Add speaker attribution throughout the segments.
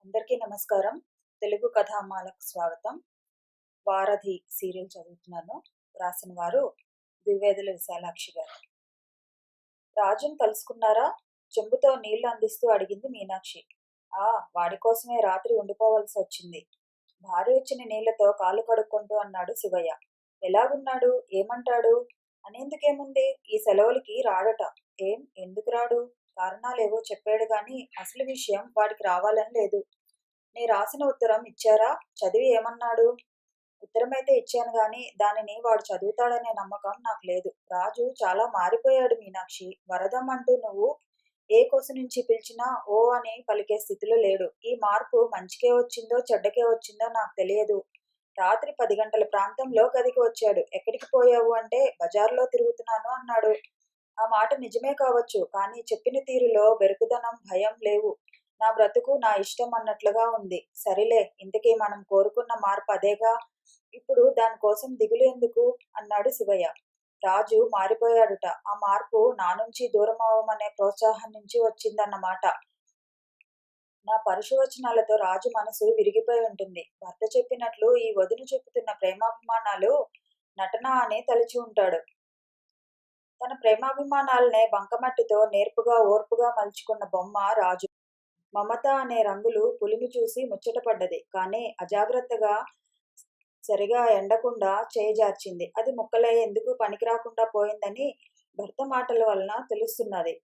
Speaker 1: అందరికీ నమస్కారం. తెలుగు కథామాలకు స్వాగతం. 'వారధి' సీరియల్ చదువుతున్నాను. రాసిన వారు ద్వివేదుల విశాలాక్షి గారు. రాజుని కలుసుకున్నారా? చెంబుతో నీళ్లు అందిస్తూ అడిగింది మీనాక్షి. ఆ, వాడి కోసమే రాత్రి ఉండిపోవలసి వచ్చింది. భార్య వచ్చిన నీళ్లతో కాళ్ళు కడుక్కుంటూ అన్నాడు శివయ్య. ఎలాగున్నాడు? ఏమంటాడు? అనేందుకేముంది, ఈ సెలవులకి రాడట. ఏం, ఎందుకు రాడు? కారణాలేవో చెప్పాడు గాని అసలు విషయం వాడికి రావాలని లేదు. నీ రాసిన ఉత్తరం ఇచ్చారా? చదివి ఏమన్నాడు? ఉత్తరమైతే ఇచ్చాను గాని దానిని వాడు చదువుతాడనే నమ్మకం నాకు లేదు. రాజు చాలా మారిపోయాడు మీనాక్షి. వరదం అంటూ నువ్వు ఏ కొస నుంచి పిలిచినా ఓ అని పలికే స్థితిలో లేడు. ఈ మార్పు మంచికే వచ్చిందో చెడ్డకే వచ్చిందో నాకు తెలియదు. రాత్రి 10 గంటల ప్రాంతంలో గదికి వచ్చాడు. ఎక్కడికి పోయావు అంటే బజార్లో తిరుగుతున్నాను అన్నాడు. ఆ మాట నిజమే కావచ్చు, కానీ చెప్పిన తీరులో బెరుకుదనం, భయం లేవు. నా బ్రతుకు నా ఇష్టం అన్నట్లుగా ఉంది. సరిలే, ఇంతకీ మనం కోరుకున్న మార్పు అదేగా. ఇప్పుడు దానికోసం దిగులు ఎందుకు? అన్నాడు శివయ్య. రాజు మారిపోయాడుట. ఆ మార్పు నా నుంచి దూరం అవ్వమనే ప్రోత్సాహం నుంచి వచ్చిందన్నమాట. నా పరుషవచనాలతో రాజు మనసు విరిగిపోయి ఉంటుంది. భర్త చెప్పినట్లు ఈ వదిన చెప్పుతున్న ప్రేమాభిమానాలు నటన అని తలచి ఉంటాడు. తన ప్రేమాభిమానాలనే బంకమట్టితో నేర్పుగా ఓర్పుగా మలుచుకున్న బొమ్మ రాజు. మమత అనే రంగులు పులిమి చూసి ముచ్చటపడ్డది. కానీ అజాగ్రత్తగా సరిగా ఎండకుండా చేజార్చింది. అది ముక్కలై ఎందుకు పనికిరాకుండా పోయిందని భర్త మాటల వలన తెలుస్తున్నది.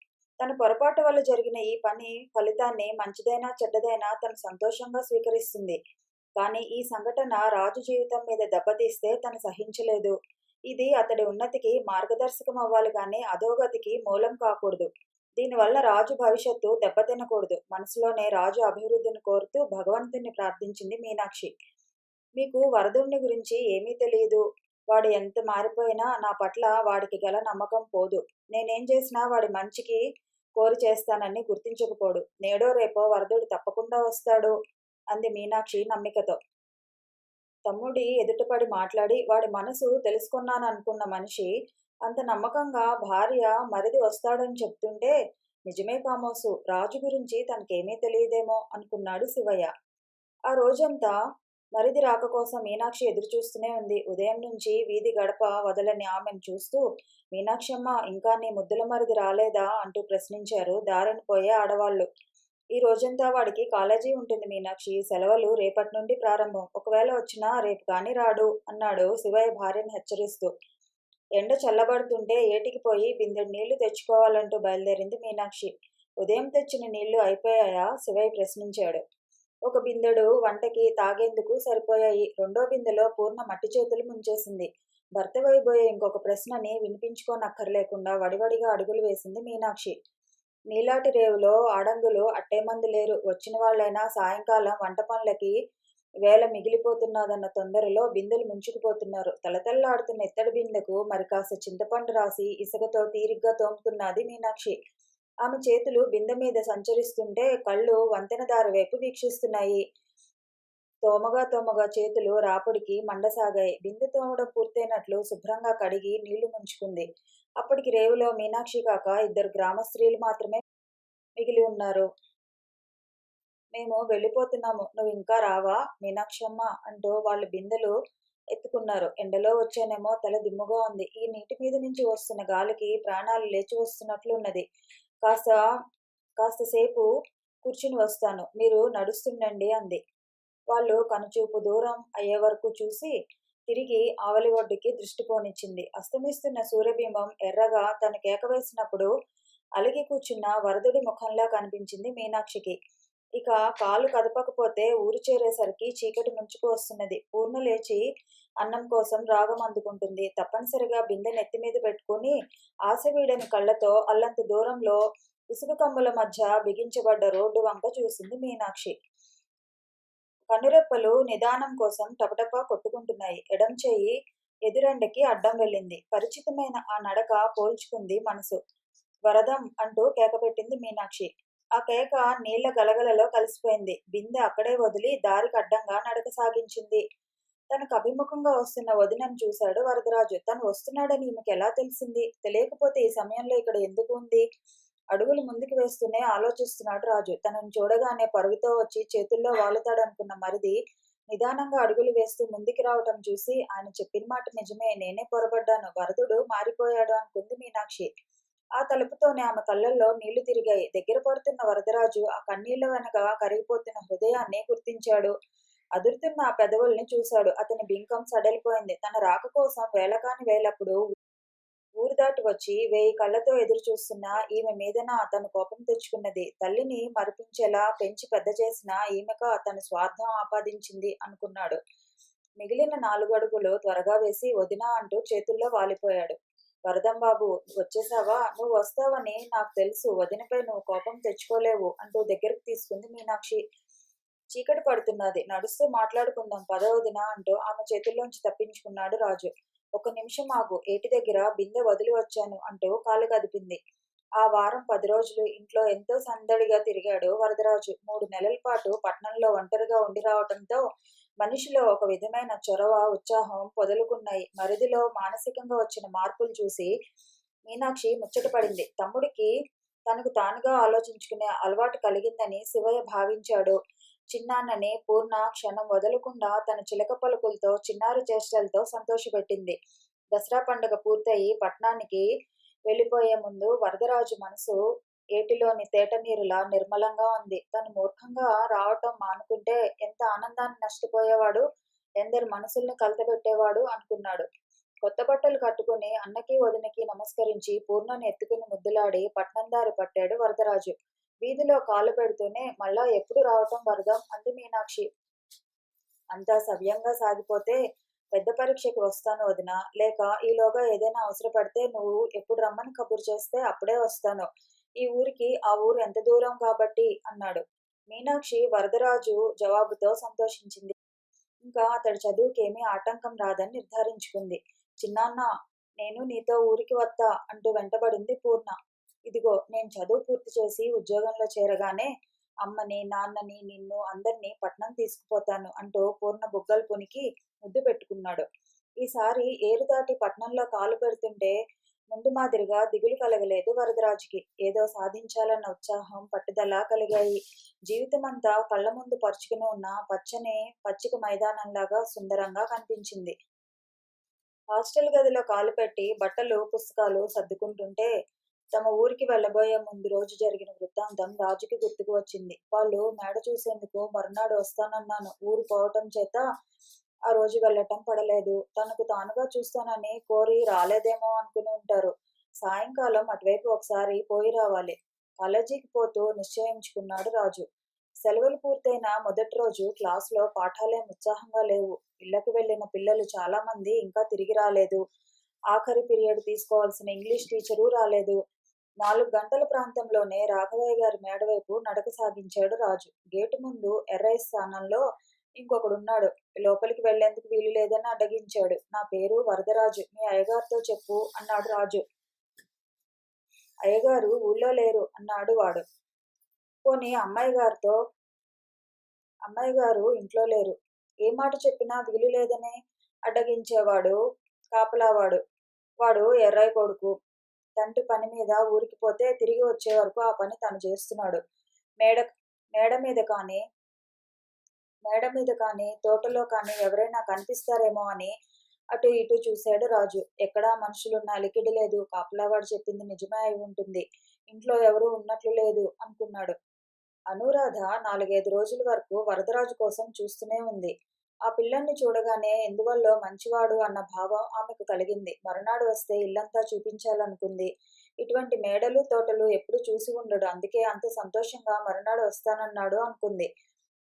Speaker 1: తన పొరపాటు వల్ల జరిగిన ఈ పని ఫలితాన్ని మంచిదైనా చెడ్డదైనా తను సంతోషంగా స్వీకరిస్తుంది. కానీ ఈ సంఘటన రాజు జీవితం మీద దెబ్బతీస్తే తను సహించలేదు. ఇది అతడి ఉన్నతికి మార్గదర్శకం అవ్వాలి కానీ అధోగతికి మూలం కాకూడదు. దీనివల్ల రాజు భవిష్యత్తు దెబ్బతినకూడదు. మనసులోనే రాజు అభివృద్ధిని కోరుతూ భగవంతుణ్ణి ప్రార్థించింది మీనాక్షి. మీకు వరదుణ్ణి గురించి ఏమీ తెలియదు. వాడు ఎంత మారిపోయినా నా పట్ల వాడికి గల నమ్మకం పోదు. నేనేం చేసినా వాడి మంచికి కోరి చేస్తానని గుర్తించకపోడు. నేడో రేపో వరదుడు తప్పకుండా వస్తాడు అంది మీనాక్షి నమ్మికతో. తమ్ముడి ఎదుటపడి మాట్లాడి వాడి మనసు తెలుసుకున్నాననుకున్న మనిషి అంత నమ్మకంగా భార్య మరిది వస్తాడని చెప్తుంటే నిజమే కామోసు, రాజు గురించి తనకేమీ తెలియదేమో అనుకున్నాడు శివయ్య. ఆ రోజంతా మరిది రాక కోసం మీనాక్షి ఎదురుచూస్తూనే ఉంది. ఉదయం నుంచి వీధి గడప వదలని ఆమెను చూస్తూ, మీనాక్షమ్మ, ఇంకా నీ ముద్దుల మరిది రాలేదా అంటూ ప్రశ్నించారు దారిన పోయే ఆడవాళ్లు. ఈ రోజంతా వాడికి కాలేజీ ఉంటుంది మీనాక్షి. సెలవులు రేపటి నుండి ప్రారంభం. ఒకవేళ వచ్చినా రేపు కాని రాడు అన్నాడు శివయ్య భార్యను హెచ్చరిస్తూ. ఎండ చల్లబడుతుంటే ఏటికి పోయి బిందెడు నీళ్లు తెచ్చుకోవాలంటూ బయలుదేరింది మీనాక్షి. ఉదయం తెచ్చిన నీళ్లు అయిపోయాయా? శివయ్య ప్రశ్నించాడు. ఒక బిందెడు వంటకి తాగేందుకు సరిపోయాయి. రెండో బిందెలో పూర్ణ మట్టి చేతులు ముంచేసింది. భర్త వైబోయే ఇంకొక ప్రశ్నని వినిపించుకోనక్కర్లేకుండా వడివడిగా అడుగులు వేసింది మీనాక్షి. నీలాటి రేవులో ఆడంగులు అట్టేమంది లేరు. వచ్చిన వాళ్ళైనా సాయంకాలం వంట పనులకి వేళ మిగిలిపోతున్నదన్న తొందరలో బిందెలు ముంచుకుపోతున్నారు. తలతల్లాడుతున్న ఇత్తడి బిందెకు మరి కాస్త చింతపండు రాసి ఇసుకతో తీరిగ్గా తోముతున్నది మీనాక్షి. ఆమె చేతులు బిందె మీద సంచరిస్తుంటే కళ్ళు వంతెన దారి వైపు వీక్షిస్తున్నాయి. తోమగా తోమగా చేతులు రాపుడికి మండసాగాయి. బిందె తోమడం పూర్తయినట్లు శుభ్రంగా కడిగి నీళ్లు ముంచుకుంది. అప్పటికి రేవులో మీనాక్షి కాక 2 గ్రామ స్త్రీలు మాత్రమే మిగిలి ఉన్నారు. మేము వెళ్ళిపోతున్నాము, నువ్వు ఇంకా రావా మీనాక్షమ్మ అంటూ వాళ్ళు బిందెలు ఎత్తుకున్నారు. ఎండలో వచ్చానేమో, తల దిమ్ముగా ఉంది. ఈ నీటి మీద నుంచి వస్తున్న గాలికి ప్రాణాలు లేచి వస్తున్నట్లున్నది. కాస్త కాస్తసేపు కూర్చుని వస్తాను, మీరు నడుస్తుండండి అంది. వాళ్ళు కనుచూపు దూరం అయ్యే వరకు చూసి తిరిగి ఆవలి ఒడ్డుకి దృష్టి పోనిచ్చింది. అస్తమిస్తున్న సూర్యబింబం ఎర్రగా తను కేక వేసినప్పుడు అలిగి కూర్చున్న వరదుడి ముఖంలా కనిపించింది మీనాక్షికి. ఇక కాలు కదపకపోతే ఊరు చేరేసరికి చీకటి ముంచుకు వస్తున్నది. పూర్ణ లేచి అన్నం కోసం రాగం అందుకుంటుంది. తప్పనిసరిగా బిందె నెత్తి మీద పెట్టుకుని ఆశ వీడని కళ్ళతో అల్లంత దూరంలో ఇసుక కమ్ముల మధ్య బిగించబడ్డ రోడ్డు వంక చూసింది మీనాక్షి. కనురెప్పలు నిదానం కోసం టపటపా కొట్టుకుంటున్నాయి. ఎడం చెయ్యి ఎదురెండకి అడ్డం వెళ్ళింది. పరిచితమైన ఆ నడక పోల్చుకుంది మనసు. వరదం అంటూ కేకపెట్టింది మీనాక్షి. ఆ కేక నీళ్ల గలగలలో కలిసిపోయింది. బిందె అక్కడే వదిలి దారికి అడ్డంగా నడక సాగించింది. తనకు అభిముఖంగా వస్తున్న వదినను చూశాడు వరదరాజు. తను వస్తున్నాడని ఈమెకు ఎలా తెలిసింది? తెలియకపోతే ఈ సమయంలో ఇక్కడ ఎందుకు ఉంది? అడుగులు ముందుకు వేస్తూనే ఆలోచిస్తున్నాడు రాజు. తనని చూడగానే పరుగుతో వచ్చి చేతుల్లో వాలుతాడనుకున్న మరిది నిదానంగా అడుగులు వేస్తూ ముందుకి రావటం చూసి ఆయన చెప్పిన మాట నిజమే, నేనే పొరబడ్డాను. వరదుడు మారిపోయాడు అనుకుంది మీనాక్షి. ఆ తలుపుతోనే ఆమె కళ్ళల్లో నీళ్లు తిరిగాయి. దగ్గర పడుతున్న వరదరాజు ఆ కన్నీళ్ల వెనక కరిగిపోతున్న హృదయాన్ని గుర్తించాడు. అదురుతున్న ఆ పెదవుల్ని చూశాడు. అతని బింకం సడలిపోయింది. తన రాక కోసం వేళకాని వేళప్పుడు ఊరు దాటి వచ్చి 1000 కళ్ళతో ఎదురు చూస్తున్న ఈమె మీదన అతను కోపం తెచ్చుకున్నది. తల్లిని మరిపించేలా పెంచి పెద్ద చేసిన ఈమెక తన స్వార్థం ఆపాదించింది అనుకున్నాడు. మిగిలిన 4 అడుగులు త్వరగా వేసి వదినా అంటూ చేతుల్లో వాలిపోయాడు. వరదం బాబు, వచ్చేసావా? నువ్వు వస్తావని నాకు తెలుసు. వదినపై నువ్వు కోపం తెచ్చుకోలేవు అంటూ దగ్గరకు తీసుకుంది మీనాక్షి. చీకటి పడుతున్నది. నడుస్తూ మాట్లాడుకుందాం పద వదినా అంటూ ఆమె చేతుల్లోంచి తప్పించుకున్నాడు రాజు. ఒక్క నిమిషం ఆగు, ఏటి దగ్గర బిందె వదిలి వచ్చాను అంటూ కాలు కదిపింది. ఆ వారం 10 రోజులు ఇంట్లో ఎంతో సందడిగా తిరిగాడు వరదరాజు. 3 నెలల పాటు పట్నంలో ఒంటరిగా ఉండి రావటంతో మనిషిలో ఒక విధమైన చొరవ, ఉత్సాహం పొదలుకున్నాయి. మరిదిలో మానసికంగా వచ్చిన మార్పులు చూసి మీనాక్షి ముచ్చటపడింది. తమ్ముడికి తనకు తానుగా ఆలోచించుకునే అలవాటు కలిగిందని శివయ్య భావించాడు. చిన్నాన్నని పూర్ణ క్షణం వదలకుండా తన చిలక పలుకులతో, చిన్నారి చేష్టలతో సంతోషపెట్టింది. దసరా పండుగ పూర్తయి పట్నానికి వెళ్ళిపోయే ముందు వరదరాజు మనసు ఏటిలోని తేట నీరులా నిర్మలంగా ఉంది. తను మూర్ఖంగా రావటం మానుకుంటే ఎంత ఆనందాన్ని నష్టపోయేవాడు, ఎందరి మనసుల్ని కలతపెట్టేవాడు అనుకున్నాడు. కొత్త బట్టలు కట్టుకుని అన్నకి వదినకి నమస్కరించి పూర్ణని ఎత్తుకుని ముద్దులాడి పట్నం దారి పట్టాడు వరదరాజు. వీధిలో కాలు పెడుతూనే మళ్ళా ఎప్పుడు రావటం వరదం అంది మీనాక్షి. అంతా సవ్యంగా సాగిపోతే పెద్ద పరీక్షకి వస్తాను వదినా, లేక ఈలోగా ఏదైనా అవసరపడితే నువ్వు ఎప్పుడు రమ్మని కబురు చేస్తే అప్పుడే వస్తాను. ఈ ఊరికి ఆ ఊరు ఎంత దూరం కాబట్టి అన్నాడు. మీనాక్షి వరదరాజు జవాబుతో సంతోషించింది. ఇంకా అతడి చదువుకేమీ ఆటంకం రాదని నిర్ధారించుకుంది. చిన్నాన్న, నేను నీతో ఊరికి వత్తా అంటూ వెంటబడింది పూర్ణ. ఇదిగో, నేను చదువు పూర్తి చేసి ఉద్యోగంలో చేరగానే అమ్మని, నాన్నని, నిన్ను అందర్నీ పట్నం తీసుకుపోతాను అంటూ పూర్ణ బుగ్గలు పునికి ముద్దు పెట్టుకున్నాడు. ఈసారి ఏరు దాటి పట్నంలో కాలు పెడుతుంటే ముందు మాదిరిగా దిగులు కలగలేదు వరదరాజుకి. ఏదో సాధించాలన్న ఉత్సాహం, పట్టుదల కలిగాయి. జీవితమంతా కళ్ళ ముందు పరుచుకుని ఉన్న పచ్చని పచ్చిక మైదానంలాగా సుందరంగా కనిపించింది. హాస్టల్ గదిలో కాలు పెట్టి బట్టలు, పుస్తకాలు సర్దుకుంటుంటే తమ ఊరికి వెళ్లబోయే ముందు రోజు జరిగిన వృత్తాంతం రాజుకి గుర్తుకు వచ్చింది. వాళ్ళు మేడ చూసేందుకు మరునాడు వస్తానన్నాను. ఊరు పోవటం చేత ఆ రోజు వెళ్ళటం పడలేదు. తనకు తానుగా చూస్తానని కోరి రాలేదేమో అనుకుని ఉంటారు. సాయంకాలం అటువైపు ఒకసారి పోయి రావాలి. కాలేజీకి పోతూ నిశ్చయించుకున్నాడు రాజు. సెలవులు పూర్తయిన మొదటి రోజు క్లాసులో పాఠాలేం ఉత్సాహంగా లేవు. ఇళ్లకు వెళ్లిన పిల్లలు చాలా మంది ఇంకా తిరిగి రాలేదు. ఆఖరి పీరియడ్ తీసుకోవాల్సిన ఇంగ్లీష్ టీచరు రాలేదు. 4 గంటల ప్రాంతంలోనే రాఘవయ్య గారి మేడవైపు నడక సాగించాడు రాజు. గేటు ముందు ఎర్రయ్య స్థానంలో ఇంకొకడున్నాడు. లోపలికి వెళ్లేందుకు వీలు లేదని అడ్డగించాడు. నా పేరు వరదరాజు, మీ అయ్యగారితో చెప్పు అన్నాడు రాజు. అయ్యగారు ఊళ్ళో లేరు అన్నాడు వాడు. పోనీ అమ్మాయి గారు ఇంట్లో లేరు. ఏ మాట చెప్పినా వీలు లేదని అడ్డగించేవాడు కాపలావాడు. వాడు ఎర్రయ్య కొడుకు. తండ్రి పని మీద ఊరికి పోతే తిరిగి వచ్చే వరకు ఆ పని తను చేస్తున్నాడు. మేడ మేడ మీద కానీ తోటలో కానీ ఎవరైనా కనిపిస్తారేమో అని అటు ఇటు చూశాడు రాజు. ఎక్కడా మనుషులున్న అలికిడి లేదు. కాపలావాడు చెప్పింది నిజమే అయి ఉంటుంది. ఇంట్లో ఎవరూ ఉన్నట్లు లేదు అనుకున్నాడు. అనూరాధ 4-5 రోజుల వరకు వరదరాజు కోసం చూస్తూనే ఉంది. ఆ పిల్లల్ని చూడగానే ఎందువల్లో మంచివాడు అన్న భావం ఆమెకు కలిగింది. మరునాడు వస్తే ఇల్లంతా చూపించాలనుకుంది. ఇటువంటి మేడలు, తోటలు ఎప్పుడు చూసి ఉండడు. అందుకే అంత సంతోషంగా మరునాడు వస్తానన్నాడు అనుకుంది.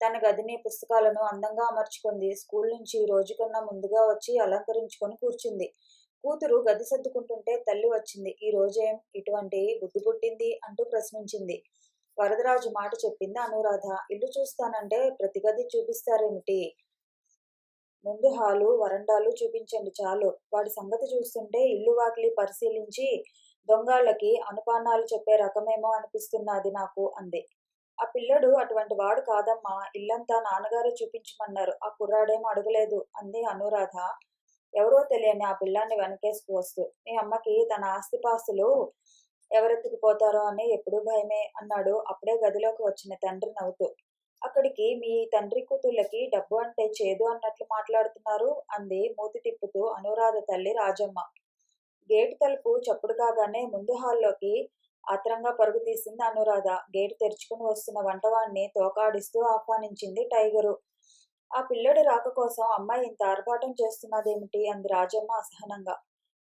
Speaker 1: తన గదిని, పుస్తకాలను అందంగా అమర్చుకుంది. స్కూల్ నుంచి రోజుకన్నా ముందుగా వచ్చి అలంకరించుకొని కూర్చుంది. కూతురు గది సర్దుకుంటుంటే తల్లి వచ్చింది. ఈ రోజేం ఇటువంటి బుద్ధి పుట్టింది అంటూ ప్రశ్నించింది. వరదరాజు మాట చెప్పింది అనూరాధ. ఇల్లు చూస్తానంటే ప్రతి గది చూపిస్తారేమిటి? ముందు హాలు, వరండాలు చూపించండి చాలు. వాడి సంగతి చూస్తుంటే ఇల్లు వాకిలి పరిశీలించి దొంగాళ్ళకి అనుపానాలు చెప్పే రకమేమో అనిపిస్తున్నది నాకు అంది. ఆ పిల్లడు అటువంటి వాడు కాదమ్మా. ఇల్లంతా నాన్నగారే చూపించమన్నారు. ఆ కుర్రాడేం అడగలేదు అంది అనూరాధ ఎవరో తెలియని ఆ పిల్లాన్ని వెనకేసుకు వస్తూ. మీ అమ్మకి తన ఆస్తిపాస్తులు ఎవరెత్తుకుపోతారో అని ఎప్పుడూ భయమే అన్నాడు అప్పుడే గదిలోకి వచ్చిన తండ్రి నవ్వుతూ. అక్కడికి మీ తండ్రి కూతుళ్ళకి డబ్బు అంటే చేదు అన్నట్లు మాట్లాడుతున్నారు అంది మూతి తిప్పుతూ అనురాధ తల్లి రాజమ్మ. గేటు తలుపు చప్పుడు కాగానే ముందు హాల్లోకి ఆత్రంగా పరుగు తీసింది అనురాధ. గేటు తెరుచుకుని వస్తున్న వంటవాణ్ణి తోకాడిస్తూ ఆహ్వానించింది టైగరు. ఆ పిల్లడి రాక కోసం అమ్మాయి ఇంత ఆర్భాటం చేస్తున్నదేమిటి అంది రాజమ్మ అసహనంగా.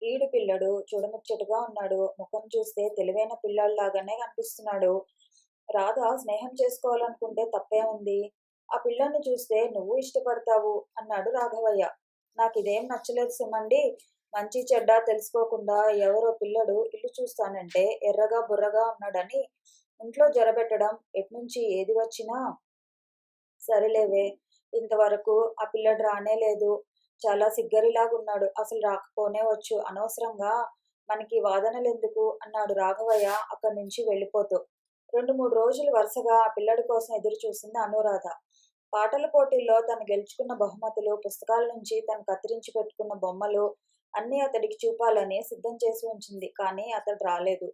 Speaker 1: ఈడు పిల్లడు చూడముచ్చటగా ఉన్నాడు. ముఖం చూస్తే తెలివైన పిల్లాడిలాగానే కనిపిస్తున్నాడు. రాధ స్నేహం చేసుకోవాలనుకుంటే తప్పే ఉంది. ఆ పిల్లాన్ని చూస్తే నువ్వు ఇష్టపడతావు అన్నాడు రాఘవయ్య. నాకిదేం నచ్చలేదు సుమండి. మంచి చెడ్డ తెలుసుకోకుండా ఎవరో పిల్లడు ఇల్లు చూస్తానంటే ఎర్రగా బుర్రగా ఉన్నాడని ఇంట్లో జొరబెట్టడం, ఎట్నుంచి ఏది వచ్చినా సరిలేవే. ఇంతవరకు ఆ పిల్లడు రానే లేదు. చాలా సిగ్గరిలాగున్నాడు. అసలు రాకపోనే వచ్చు. అనవసరంగా మనకి వాదనలెందుకు అన్నాడు రాఘవయ్య అక్కడి నుంచి వెళ్ళిపోతూ. 2-3 రోజులు వరుసగా ఆ పిల్లడి కోసం ఎదురు చూసింది అనురాధ. పాటల పోటీల్లో తను గెలుచుకున్న బహుమతులు, పుస్తకాల నుంచి తను కత్తిరించి పెట్టుకున్న బొమ్మలు అన్నీ అతడికి చూపాలని సిద్ధం చేసి ఉంచింది. కానీ అతడు రాలేదు.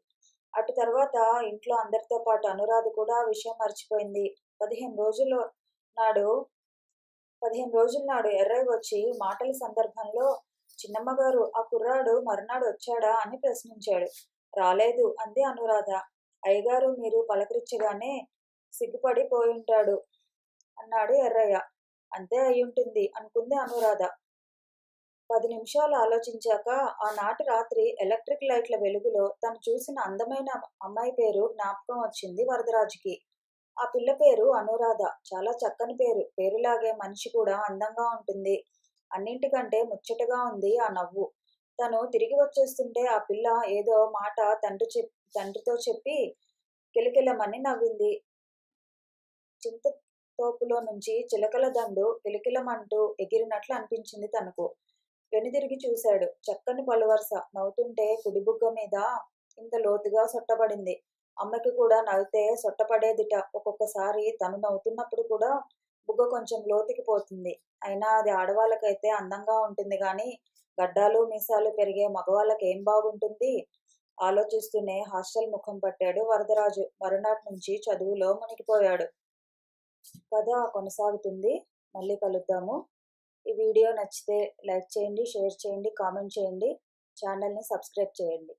Speaker 1: అటు తర్వాత ఇంట్లో అందరితో పాటు అనురాధ కూడా ఆ విషయం మర్చిపోయింది. 15 రోజుల నాడు 15 రోజుల నాడు ఎర్రయ్య వచ్చి మాటల సందర్భంలో చిన్నమ్మగారు ఆ కుర్రాడు మరునాడు వచ్చాడా అని ప్రశ్నించాడు. రాలేదు అంది అనురాధ. అయ్యగారు మీరు పలకరించగానే సిగ్గుపడి పోయుంటాడు అన్నాడు ఎర్రయ్య. అంతే అయ్యుంటుంది అనుకుంది అనురాధ. 10 నిమిషాలు ఆలోచించాక ఆనాటి రాత్రి ఎలక్ట్రిక్ లైట్ల వెలుగులో తను చూసిన అందమైన అమ్మాయి పేరు జ్ఞాపకం వచ్చింది వరదరాజుకి. ఆ పిల్ల పేరు అనురాధ. చాలా చక్కని పేరు. పేరులాగే మనిషి కూడా అందంగా ఉంటుంది. అన్నింటికంటే ముచ్చటగా ఉంది ఆ నవ్వు. తను తిరిగి వచ్చేస్తుంటే ఆ పిల్ల ఏదో మాట తండ్రితో చెప్పి కిలకిలమని నవ్వింది. చింత తోపులో నుంచి చిలకల దండు కిలకిలమంటూ ఎగిరినట్లు అనిపించింది తనకు. వెనుదిరిగి చూశాడు. చక్కని పలువరస. నవ్వుతుంటే కుడిబుగ్గ మీద ఇంత లోతుగా సొట్టపడింది. అమ్మకి కూడా నవ్వితే సొట్టపడేదిట. ఒక్కొక్కసారి తను నవ్వుతున్నప్పుడు కూడా బుగ్గ కొంచెం లోతుకి పోతుంది. అయినా అది ఆడవాళ్ళకైతే అందంగా ఉంటుంది గాని గడ్డాలు మీసాలు పెరిగే మగవాళ్ళకేం బాగుంటుంది? ఆలోచిస్తూనే హాస్టల్ ముఖం పట్టాడు వరదరాజు. మరునాటి నుంచి చదువులో మునిగిపోయాడు. కథ కొనసాగుతుంది. మళ్ళీ కలుద్దాము. ఈ వీడియో నచ్చితే లైక్ చేయండి, షేర్ చేయండి, కామెంట్ చేయండి. ఛానల్ని సబ్స్క్రైబ్ చేయండి.